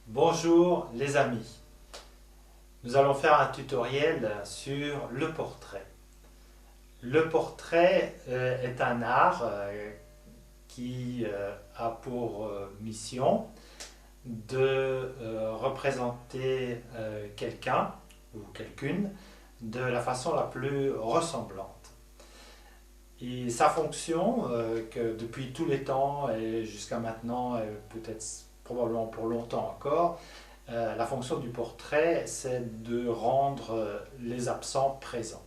Bonjour les amis, nous allons faire un tutoriel sur le portrait. Le portrait est un art qui a pour mission de représenter quelqu'un ou quelqu'une de la façon la plus ressemblante. Et sa fonction, que depuis tous les temps et jusqu'à maintenant, et peut-être probablement pour longtemps encore, la fonction du portrait, c'est de rendre les absents présents.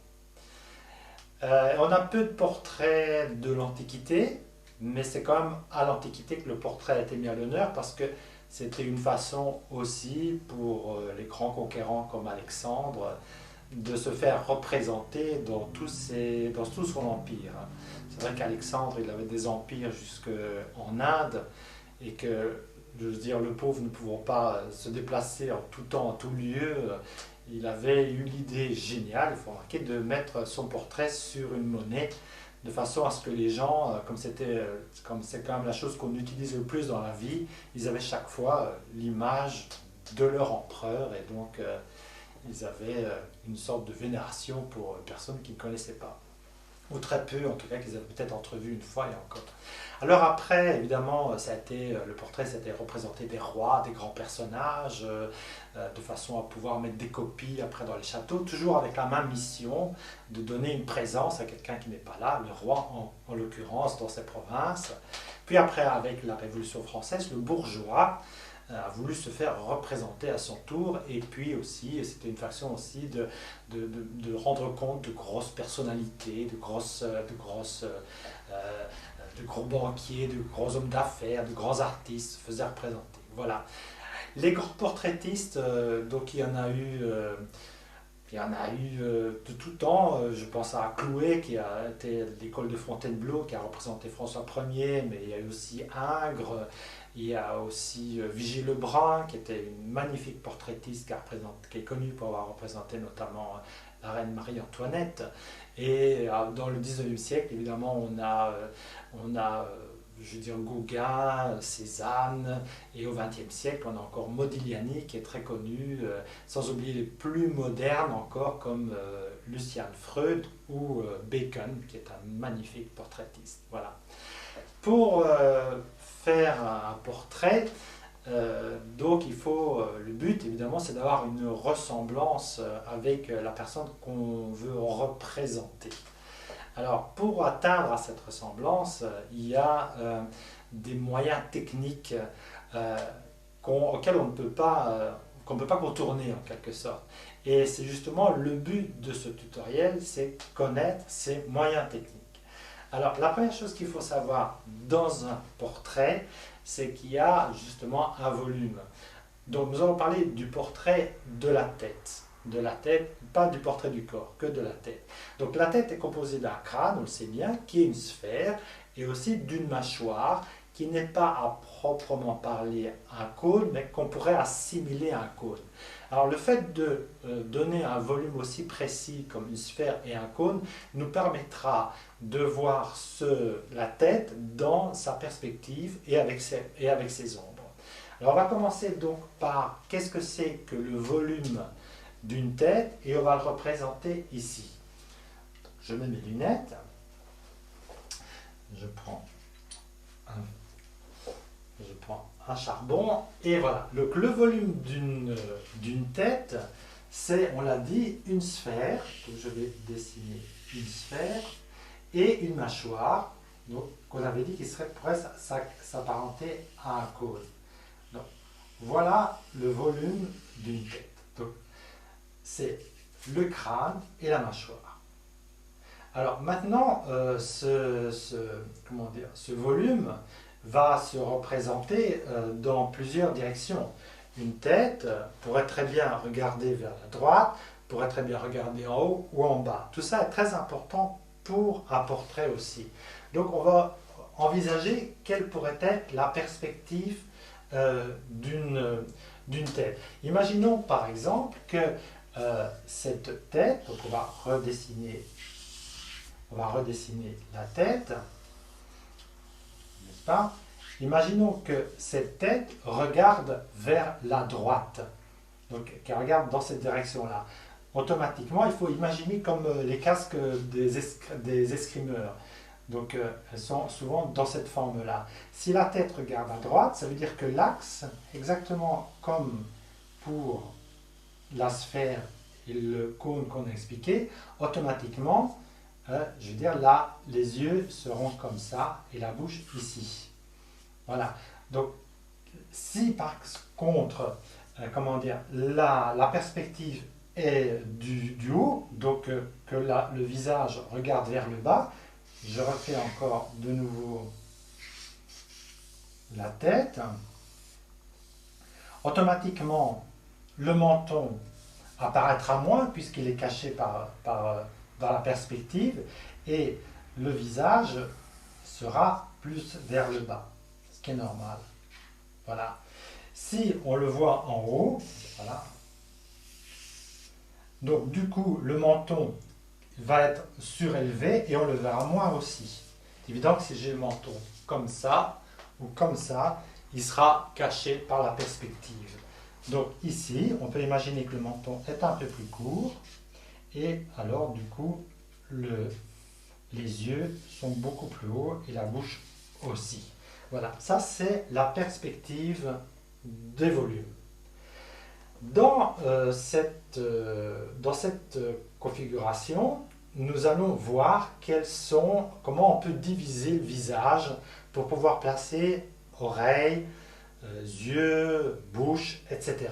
On a peu de portraits de l'Antiquité, mais c'est quand même à l'Antiquité que le portrait a été mis à l'honneur parce que c'était une façon aussi pour les grands conquérants comme Alexandre de se faire représenter dans tout son empire. C'est vrai qu'Alexandre, il avait des empires jusqu'en Inde et que, je veux dire, le pauvre ne pouvant pas se déplacer en tout temps, en tout lieu, il avait eu l'idée géniale, il faut remarquer, de mettre son portrait sur une monnaie de façon à ce que les gens, comme c'est quand même la chose qu'on utilise le plus dans la vie, ils avaient chaque fois l'image de leur empereur et donc ils avaient une sorte de vénération pour une personne qu'ils ne connaissaient pas. Ou très peu, en tout cas, qu'ils avaient peut-être entrevu une fois et encore. Alors après, évidemment, le portrait, c'était représenter des rois, des grands personnages, de façon à pouvoir mettre des copies après dans les châteaux, toujours avec la même mission de donner une présence à quelqu'un qui n'est pas là, le roi en l'occurrence, dans ses provinces. Puis après, avec la Révolution française, le bourgeois a voulu se faire représenter à son tour et puis aussi, c'était une façon aussi de rendre compte de grosses personnalités, de gros banquiers, de gros hommes d'affaires, de grands artistes se faisaient représenter. Voilà. Les grands portraitistes, donc il y en a eu de tout temps. Je pense à Clouet qui a été de l'école de Fontainebleau, qui a représenté François Ier, mais il y a eu aussi Ingres, il y a aussi Vigée Lebrun, qui était une magnifique portraitiste qui est connue pour avoir représenté notamment la reine Marie-Antoinette. Et dans le 19e siècle, évidemment, on a je veux dire, Gauguin, Cézanne, et au XXe siècle, on a encore Modigliani qui est très connu, sans oublier les plus modernes encore comme Lucian Freud ou Bacon, qui est un magnifique portraitiste. Voilà. Pour faire un portrait, donc le but évidemment c'est d'avoir une ressemblance avec la personne qu'on veut représenter. Alors pour atteindre à cette ressemblance, il y a des moyens techniques auxquels qu'on ne peut pas contourner en quelque sorte. Et c'est justement le but de ce tutoriel, c'est connaître ces moyens techniques. Alors, la première chose qu'il faut savoir dans un portrait, c'est qu'il y a justement un volume. Donc, nous allons parler du portrait de la tête. De la tête, pas du portrait du corps, que de la tête. Donc, la tête est composée d'un crâne, on le sait bien, qui est une sphère, et aussi d'une mâchoire, qui n'est pas à proprement parler un cône, mais qu'on pourrait assimiler à un cône. Alors le fait de donner un volume aussi précis comme une sphère et un cône nous permettra de voir la tête dans sa perspective et avec ses ombres. Alors on va commencer donc par qu'est-ce que c'est que le volume d'une tête et on va le représenter ici. Je mets mes lunettes, je prends un charbon et voilà. Donc le volume d'une tête, c'est, on l'a dit, une sphère. Donc je vais dessiner une sphère et une mâchoire, donc qu'on avait dit qu'il pourrait s'apparenter à un cône. Donc voilà le volume d'une tête. Donc c'est le crâne et la mâchoire. Alors maintenant, ce volume va se représenter dans plusieurs directions. Une tête pourrait très bien regarder vers la droite, pourrait très bien regarder en haut ou en bas. Tout ça est très important pour un portrait aussi. Donc on va envisager quelle pourrait être la perspective d'une tête. Imaginons par exemple que cette tête, donc on va redessiner la tête, n'est-ce pas? Imaginons que cette tête regarde vers la droite, donc qu'elle regarde dans cette direction-là. Automatiquement, il faut imaginer comme les casques des escrimeurs. Donc, elles sont souvent dans cette forme-là. Si la tête regarde à droite, ça veut dire que l'axe, exactement comme pour la sphère et le cône qu'on a expliqué, automatiquement, je veux dire, là, les yeux seront comme ça et la bouche ici. Voilà. Donc, si par contre, comment dire, la perspective est du haut, donc que le visage regarde vers le bas, je refais encore de nouveau la tête. Automatiquement, le menton apparaîtra moins puisqu'il est caché dans la perspective et le visage sera plus vers le bas, ce qui est normal. Voilà. Si on le voit en haut, voilà. Donc du coup, le menton va être surélevé et on le verra moins aussi. C'est évident que si j'ai le menton comme ça ou comme ça, il sera caché par la perspective. Donc ici, on peut imaginer que le menton est un peu plus court et alors du coup, les yeux sont beaucoup plus hauts et la bouche aussi. Voilà, ça c'est la perspective des volumes. Dans cette configuration, nous allons voir comment on peut diviser le visage pour pouvoir placer oreilles, yeux, bouche, etc.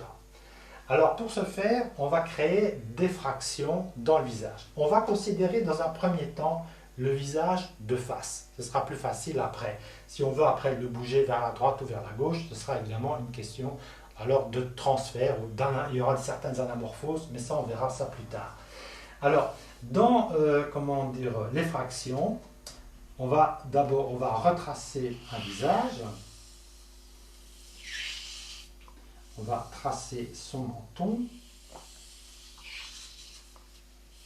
Alors pour ce faire, on va créer des fractions dans le visage. On va considérer dans un premier temps le visage de face. Ce sera plus facile après. Si on veut après le bouger vers la droite ou vers la gauche, ce sera évidemment une question alors de transfert, ou il y aura certaines anamorphoses, mais ça on verra ça plus tard. Alors, dans les fractions, on va retracer un visage. On va tracer son menton.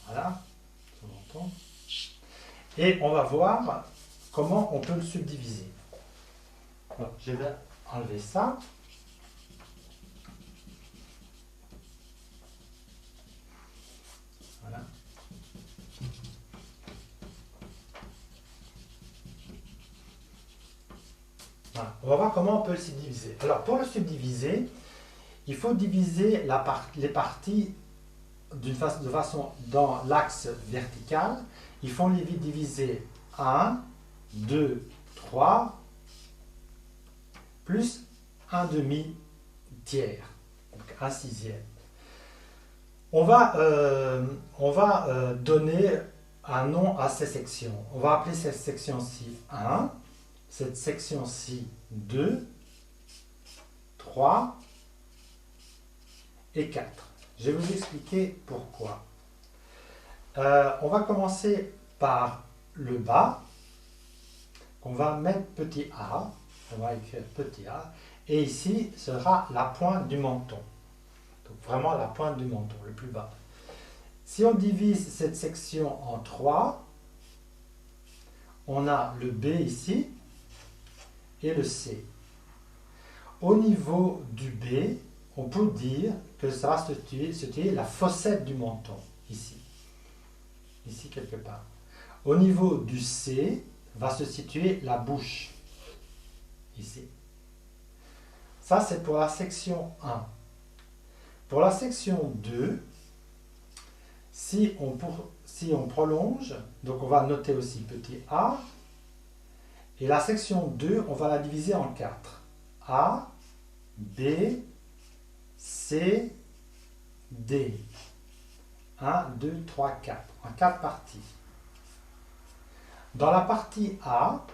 Voilà, son menton. Et on va voir comment on peut le subdiviser. Alors, je vais enlever ça. Voilà. Voilà. On va voir comment on peut le subdiviser. Alors, pour le subdiviser, il faut diviser les parties de façon dans l'axe vertical. Il faut les diviser 1, 2, 3, plus un demi-tiers, donc un sixième. On va donner un nom à ces sections. On va appeler cette section-ci 1, cette section-ci 2, 3 et 4. Je vais vous expliquer pourquoi. On va commencer par le bas, qu'on va mettre petit a, on va écrire petit a, et ici sera la pointe du menton. Donc vraiment la pointe du menton, le plus bas. Si on divise cette section en 3, on a le B ici et le C. Au niveau du B, on peut dire que ça va se situer la fossette du menton, ici. Ici quelque part. Au niveau du C, va se situer la bouche, ici. Ça, c'est pour la section 1. Pour la section 2, si on prolonge, donc on va noter aussi petit a, et la section 2, on va la diviser en 4. A, B, C, D. 1, 2, 3, 4. En 4 parties. Dans la partie A,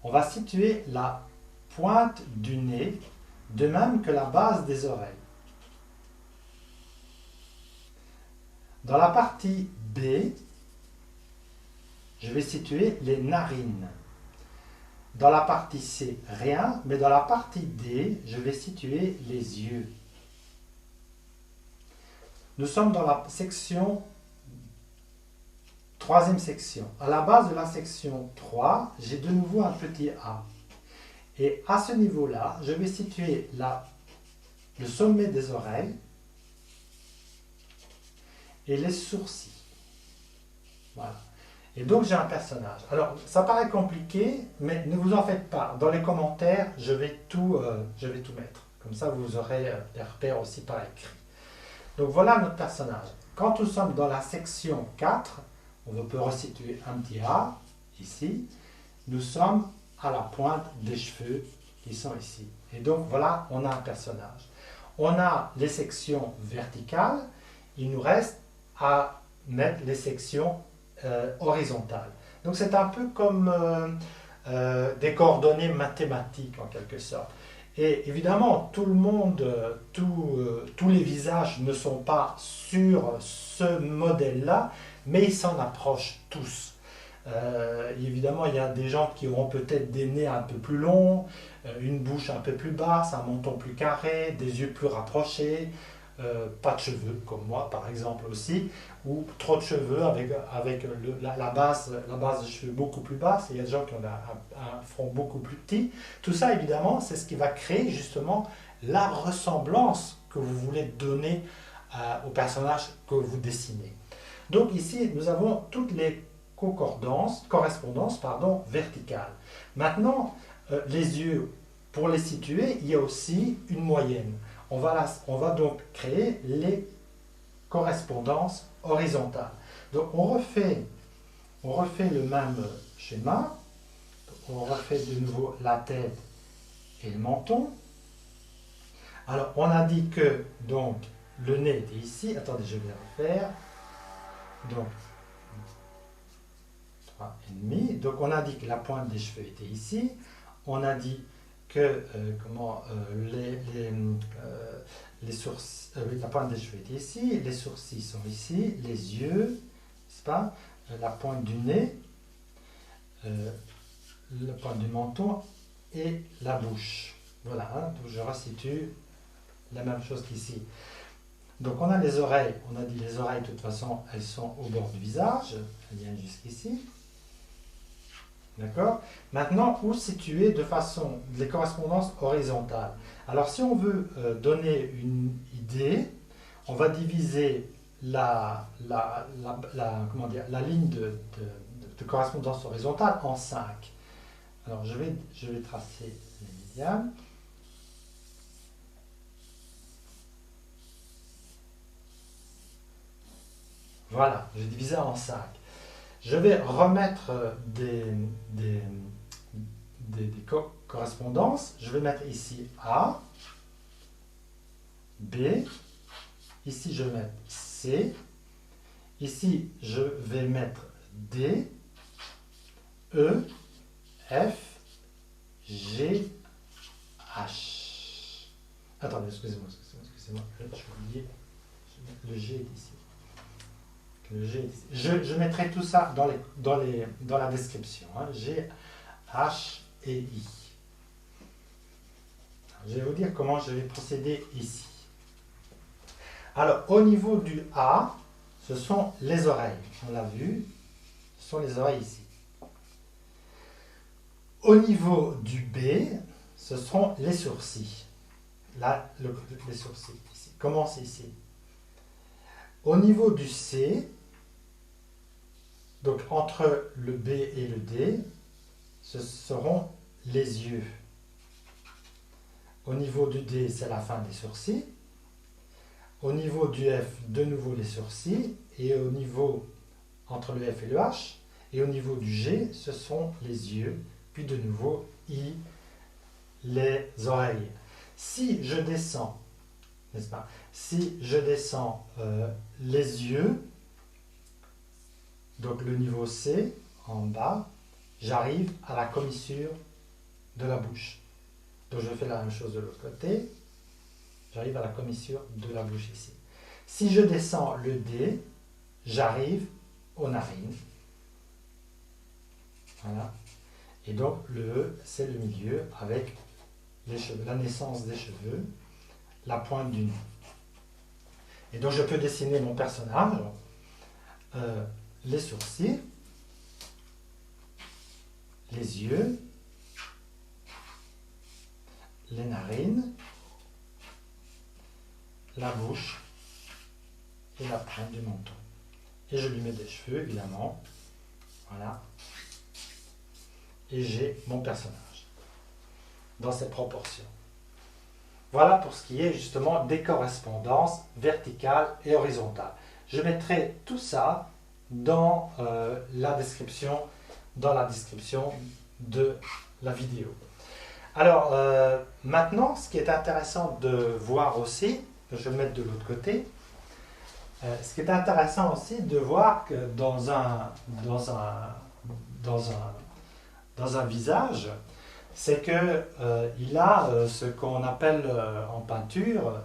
on va situer la pointe du nez, de même que la base des oreilles. Dans la partie B, je vais situer les narines. Dans la partie C, rien, mais dans la partie D, je vais situer les yeux. Nous sommes dans la section troisième section. À la base de la section 3, j'ai de nouveau un petit A. Et à ce niveau-là, je vais situer le sommet des oreilles et les sourcils. Voilà. Et donc j'ai un personnage. Alors ça paraît compliqué, mais ne vous en faites pas. Dans les commentaires, je vais tout mettre. Comme ça, vous aurez des repères aussi par écrit. Donc voilà notre personnage. Quand nous sommes dans la section 4, on peut resituer un petit A, ici. Nous sommes à la pointe des cheveux qui sont ici. Et donc voilà, on a un personnage. On a les sections verticales. Il nous reste à mettre les sections horizontales. Donc c'est un peu comme des coordonnées mathématiques en quelque sorte. Et évidemment, tout le monde, tous les visages ne sont pas sur ce modèle-là, mais ils s'en approchent tous. Évidemment, il y a des gens qui auront peut-être des nez un peu plus longs, une bouche un peu plus basse, un menton plus carré, des yeux plus rapprochés, pas de cheveux, comme moi par exemple aussi, ou trop de cheveux avec la base de cheveux beaucoup plus basse, et il y a des gens qui ont un front beaucoup plus petit. Tout ça, évidemment, c'est ce qui va créer justement la ressemblance que vous voulez donner au personnage que vous dessinez. Donc ici, nous avons toutes les correspondances verticales. Maintenant, les yeux, pour les situer, il y a aussi une moyenne. On va donc créer les correspondances horizontales. Donc on refait le même schéma. On refait de nouveau la tête et le menton. Alors on a dit que donc le nez était ici. Attendez, je vais refaire. Donc 3,5. Donc on a dit que la pointe des cheveux était ici. On a dit que les sourcils, la pointe des cheveux est ici, les sourcils sont ici, les yeux, n'est-ce pas, la pointe du nez, la pointe du menton et la bouche. Voilà, hein, donc je resitue la même chose qu'ici. Donc on a les oreilles, on a dit les oreilles de toute façon elles sont au bord du visage, elles viennent jusqu'ici. D'accord? Maintenant, où situer de façon les correspondances horizontales? Alors, si on veut donner une idée, on va diviser la ligne de correspondance horizontale en 5. Alors, je vais tracer les médianes. Voilà, j'ai divisé en 5. Je vais remettre des correspondances. Je vais mettre ici A, B, ici je vais mettre C, ici je vais mettre D, E, F, G, H. Attendez, excusez-moi, j'ai oublié, le G est ici. Je mettrai tout ça dans la description. Hein. G, H et I. Je vais vous dire comment je vais procéder ici. Alors, au niveau du A, ce sont les oreilles. On l'a vu, ce sont les oreilles ici. Au niveau du B, ce sont les sourcils. Là, les sourcils ici. Commence ici. Au niveau du C, donc entre le B et le D, ce seront les yeux. Au niveau du D, c'est la fin des sourcils. Au niveau du F, de nouveau les sourcils. Et au niveau entre le F et le H. Et au niveau du G, ce sont les yeux. Puis de nouveau I, les oreilles. Si je descends, n'est-ce pas? Si je descends les yeux, donc le niveau C, en bas, j'arrive à la commissure de la bouche. Donc je fais la même chose de l'autre côté. J'arrive à la commissure de la bouche ici. Si je descends le D, j'arrive aux narines. Voilà. Et donc le E, c'est le milieu avec les cheveux, la naissance des cheveux, la pointe du nez. Et donc je peux dessiner mon personnage. les sourcils, les yeux, les narines, la bouche et la pointe du menton. Et je lui mets des cheveux, évidemment. Voilà. Et j'ai mon personnage dans cette proportion. Voilà pour ce qui est justement des correspondances verticales et horizontales. Je mettrai tout ça dans la description de la vidéo. Alors maintenant, ce qui est intéressant de voir aussi, je vais le mettre de l'autre côté, ce qui est intéressant aussi de voir que dans un visage, c'est qu'il a ce qu'on appelle en peinture,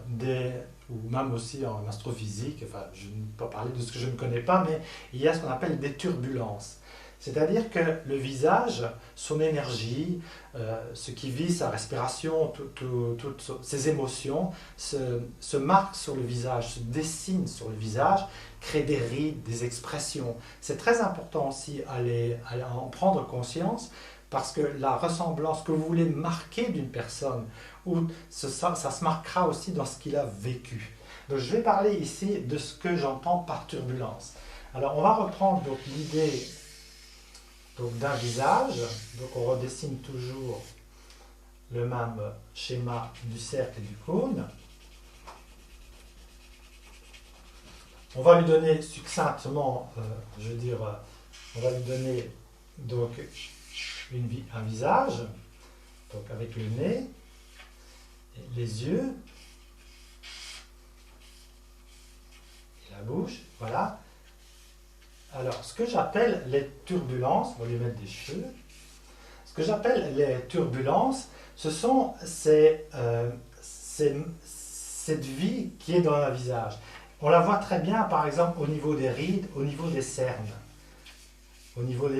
ou même aussi en astrophysique, enfin je ne peux pas parler de ce que je ne connais pas, mais il y a ce qu'on appelle des turbulences. C'est-à-dire que le visage, son énergie, ce qui vit, sa respiration, toutes ses émotions, se marquent sur le visage, se dessinent sur le visage, créent des rides, des expressions. C'est très important aussi à en prendre conscience, parce que la ressemblance que vous voulez marquer d'une personne, ça se marquera aussi dans ce qu'il a vécu. Donc je vais parler ici de ce que j'entends par turbulence. Alors on va reprendre donc l'idée d'un visage, donc on redessine toujours le même schéma du cercle et du cône. On va lui donner succinctement, on va lui donner donc un visage, donc avec le nez, les yeux, et la bouche, voilà. Alors, ce que j'appelle les turbulences, on va lui mettre des cheveux, ce que j'appelle les turbulences, ce sont cette vie qui est dans un visage. On la voit très bien, par exemple, au niveau des rides, au niveau des cernes, au niveau des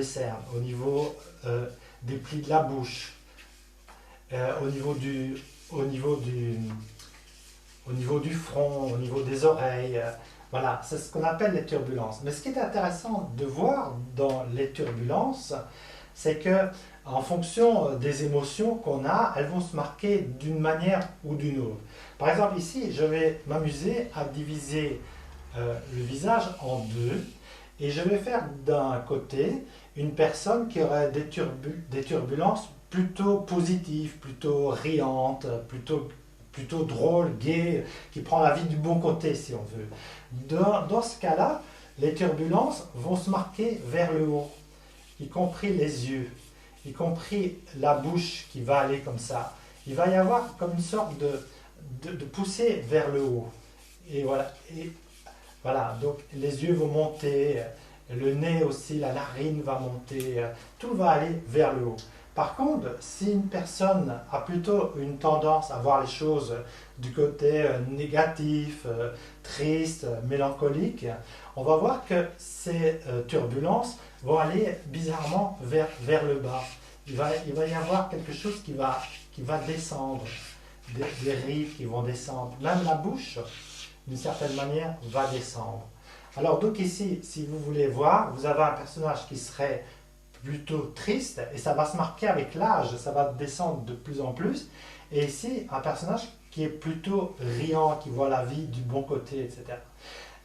plis de la bouche, au niveau du front, au niveau des oreilles. Voilà, c'est ce qu'on appelle les turbulences. Mais ce qui est intéressant de voir dans les turbulences, c'est que en fonction des émotions qu'on a, elles vont se marquer d'une manière ou d'une autre. Par exemple, ici, je vais m'amuser à diviser le visage en deux, et je vais faire d'un côté une personne qui aurait des turbulences plutôt positives, plutôt riantes, plutôt drôle, gai, qui prend la vie du bon côté, si on veut. Dans ce cas-là, les turbulences vont se marquer vers le haut, y compris les yeux, y compris la bouche qui va aller comme ça. Il va y avoir comme une sorte de poussée vers le haut. Et voilà, donc les yeux vont monter, le nez aussi, la narine va monter, tout va aller vers le haut. Par contre, si une personne a plutôt une tendance à voir les choses du côté négatif, triste, mélancolique, on va voir que ces turbulences vont aller bizarrement vers le bas. Il va y avoir quelque chose qui va descendre, des rides qui vont descendre. Même la bouche, d'une certaine manière, va descendre. Alors donc ici, si vous voulez voir, vous avez un personnage qui serait plutôt triste, et ça va se marquer avec l'âge, ça va descendre de plus en plus. Et ici, un personnage qui est plutôt riant, qui voit la vie du bon côté, etc.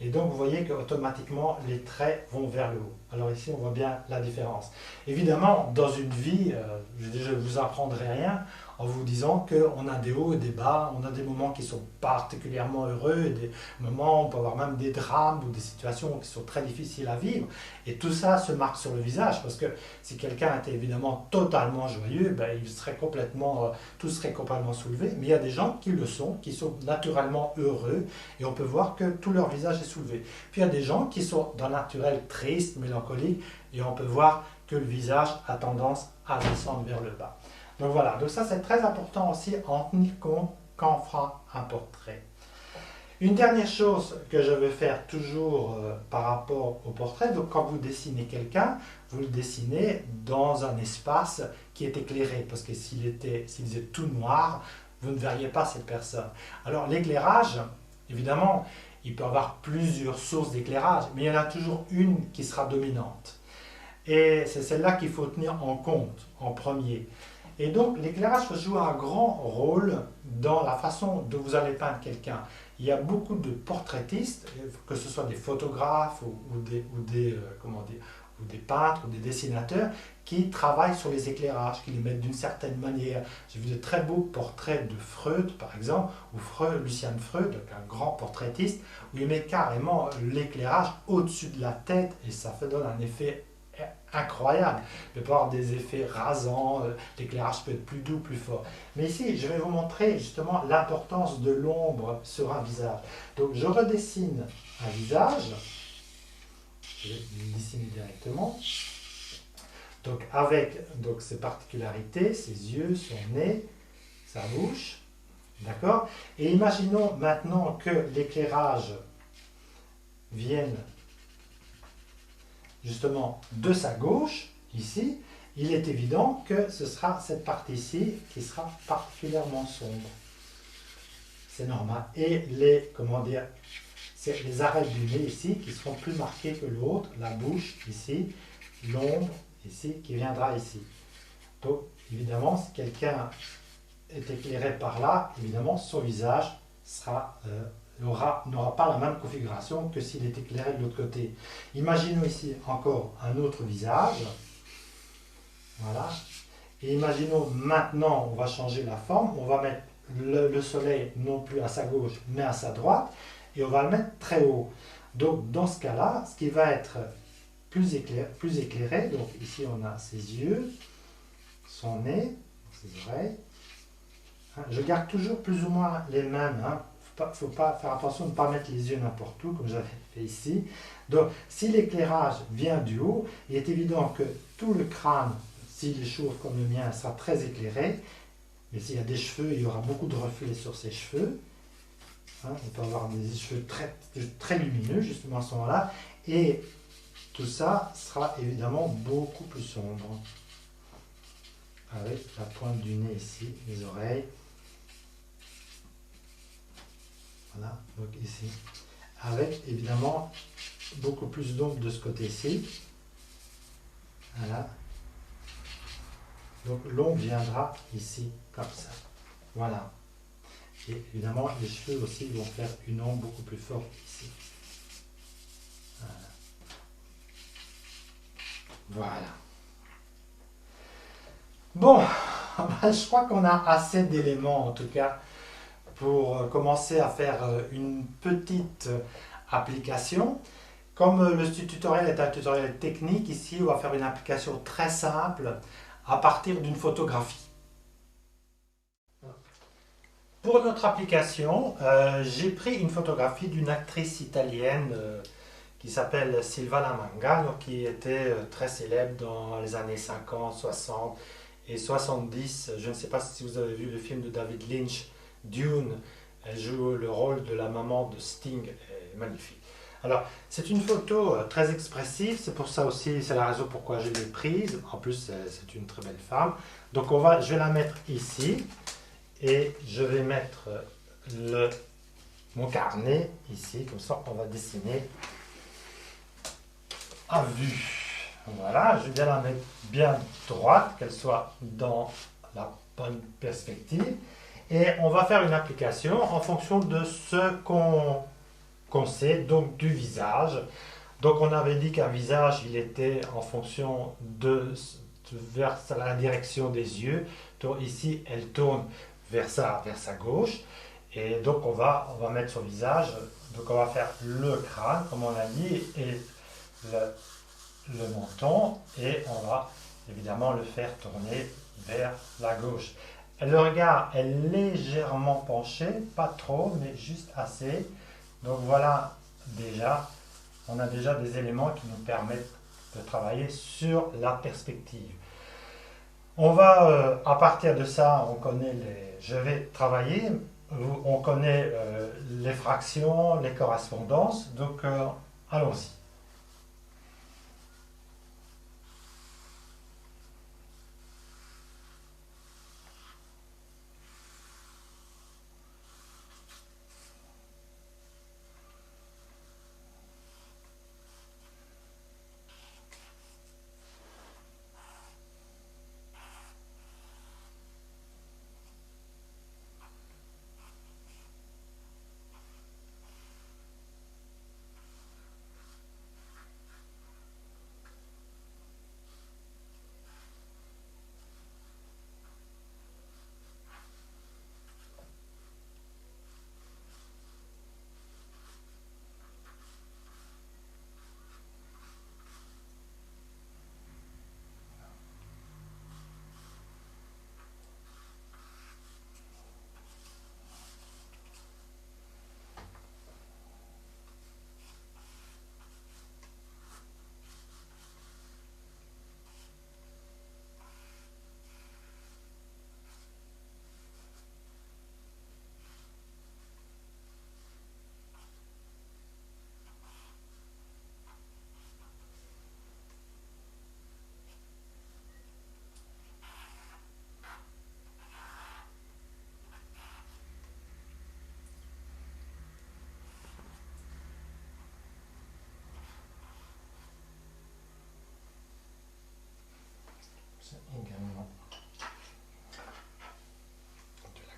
Et donc vous voyez qu'automatiquement les traits vont vers le haut. Alors ici on voit bien la différence. Évidemment, dans une vie, je ne vous apprendrai rien en vous disant qu'on a des hauts et des bas, on a des moments qui sont particulièrement heureux, et des moments où on peut avoir même des drames ou des situations qui sont très difficiles à vivre. Et tout ça se marque sur le visage, parce que si quelqu'un était évidemment totalement joyeux, ben, tout serait complètement soulevé. Mais il y a des gens qui le sont, qui sont naturellement heureux, et on peut voir que tout leur visage est soulevé. Puis il y a des gens qui sont d'un naturel triste, mélancolique, et on peut voir que le visage a tendance à descendre vers le bas. Donc voilà, donc ça c'est très important aussi en tenir compte quand on fera un portrait. Une dernière chose que je veux faire toujours par rapport au portrait, donc quand vous dessinez quelqu'un, vous le dessinez dans un espace qui est éclairé, parce que s'il faisait tout noir, vous ne verriez pas cette personne. Alors l'éclairage, évidemment, il peut y avoir plusieurs sources d'éclairage, mais il y en a toujours une qui sera dominante. Et c'est celle-là qu'il faut tenir en compte en premier. Et donc l'éclairage peut jouer un grand rôle dans la façon dont vous allez peindre quelqu'un. Il y a beaucoup de portraitistes, que ce soit des photographes comment dire, ou des peintres ou des dessinateurs, qui travaillent sur les éclairages, qui les mettent d'une certaine manière. J'ai vu de très beaux portraits de Freud, par exemple, ou Lucien Freud, donc un grand portraitiste, où il met carrément l'éclairage au-dessus de la tête et ça fait donne un effet incroyable. Il peut y avoir des effets rasants, l'éclairage peut être plus doux, plus fort. Mais ici, je vais vous montrer justement l'importance de l'ombre sur un visage. Donc je redessine un visage, je vais le dessiner directement. Donc avec ses particularités, ses yeux, son nez, sa bouche, d'accord? Et imaginons maintenant que l'éclairage vienne justement de sa gauche, ici, il est évident que ce sera cette partie-ci qui sera particulièrement sombre. C'est normal. Et c'est les arêtes du nez ici qui seront plus marquées que l'autre, la bouche ici, l'ombre ici qui viendra ici. Donc évidemment, si quelqu'un est éclairé par là, évidemment son visage n'aura pas la même configuration que s'il est éclairé de l'autre côté. Imaginons ici encore un autre visage. Voilà. Et imaginons maintenant, on va changer la forme, on va mettre le soleil non plus à sa gauche mais à sa droite et on va le mettre très haut. Donc dans ce cas-là, ce qui va être plus éclairé, donc ici on a ses yeux, son nez, ses oreilles. Je garde toujours plus ou moins les mêmes. Il ne faut pas faire attention de ne pas mettre les yeux n'importe où, comme j'avais fait ici. Donc, si l'éclairage vient du haut, il est évident que tout le crâne, s'il est chauve comme le mien, sera très éclairé. Mais s'il y a des cheveux, il y aura beaucoup de reflets sur ses cheveux. On peut avoir des cheveux très lumineux, justement à ce moment-là. Et tout ça sera évidemment beaucoup plus sombre. Avec la pointe du nez ici, les oreilles. Voilà, donc ici. Avec évidemment beaucoup plus d'ombre de ce côté-ci. Voilà. Donc l'ombre viendra ici, comme ça. Voilà. Et évidemment, les cheveux aussi vont faire une ombre beaucoup plus forte ici. Voilà. Bon, je crois qu'on a assez d'éléments en tout cas pour commencer à faire une petite application. Comme le tutoriel est un tutoriel technique, ici on va faire une application très simple à partir d'une photographie. Pour notre application, j'ai pris une photographie d'une actrice italienne qui s'appelle Silvana Mangano, qui était très célèbre dans les années 50, 60 et 70. Je ne sais pas si vous avez vu le film de David Lynch, Dune. Elle joue le rôle de la maman de Sting, elle est magnifique. Alors, c'est une photo très expressive, c'est pour ça aussi, c'est la raison pourquoi je l'ai prise. En plus, c'est une très belle femme. Donc, je vais la mettre ici et je vais mettre mon carnet ici, comme ça, on va dessiner à vue. Voilà, je vais bien la mettre bien droite, qu'elle soit dans la bonne perspective. Et on va faire une application en fonction de ce qu'on sait, donc du visage. Donc on avait dit qu'un visage, il était en fonction vers la direction des yeux. Donc ici, elle tourne vers sa gauche. Et donc on va mettre son visage. Donc on va faire le crâne, comme on a dit, et le menton. Et on va évidemment le faire tourner vers la gauche. Le regard est légèrement penché, pas trop, mais juste assez. Donc voilà, on a déjà des éléments qui nous permettent de travailler sur la perspective. On va, à partir de ça, je vais travailler, on connaît les fractions, les correspondances, donc allons-y.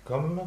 comme.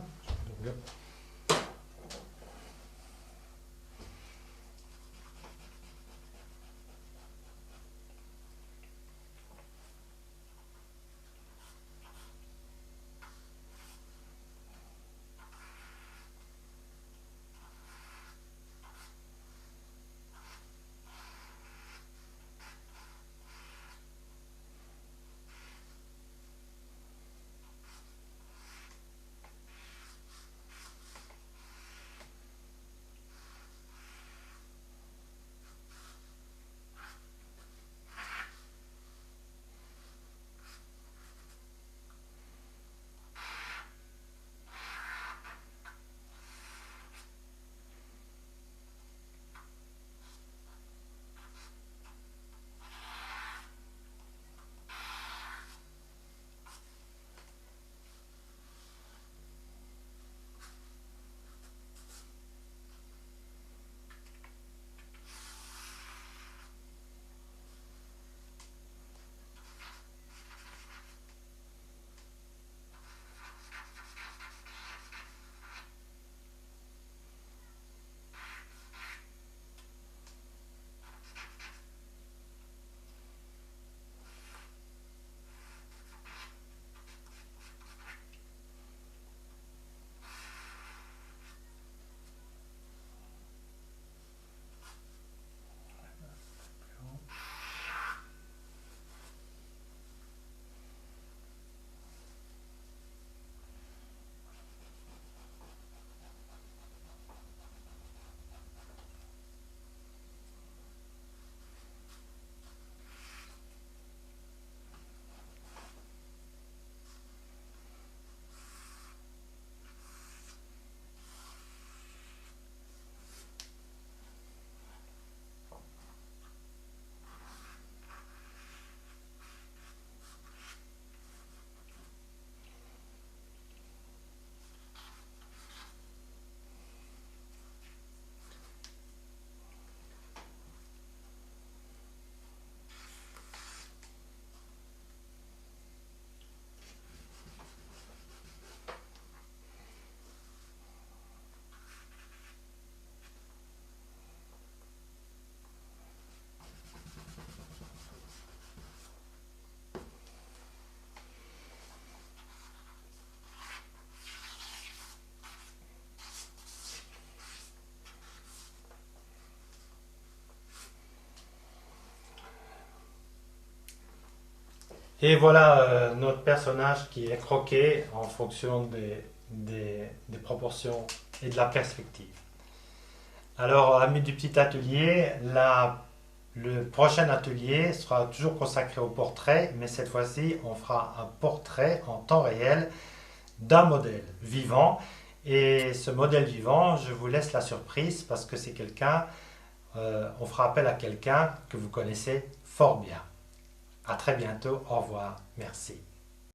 Et voilà notre personnage qui est croqué en fonction des proportions et de la perspective. Alors, amis du petit atelier, le prochain atelier sera toujours consacré au portrait, mais cette fois-ci, on fera un portrait en temps réel d'un modèle vivant. Et ce modèle vivant, je vous laisse la surprise parce que c'est quelqu'un, on fera appel à quelqu'un que vous connaissez fort bien. À très bientôt, au revoir, merci.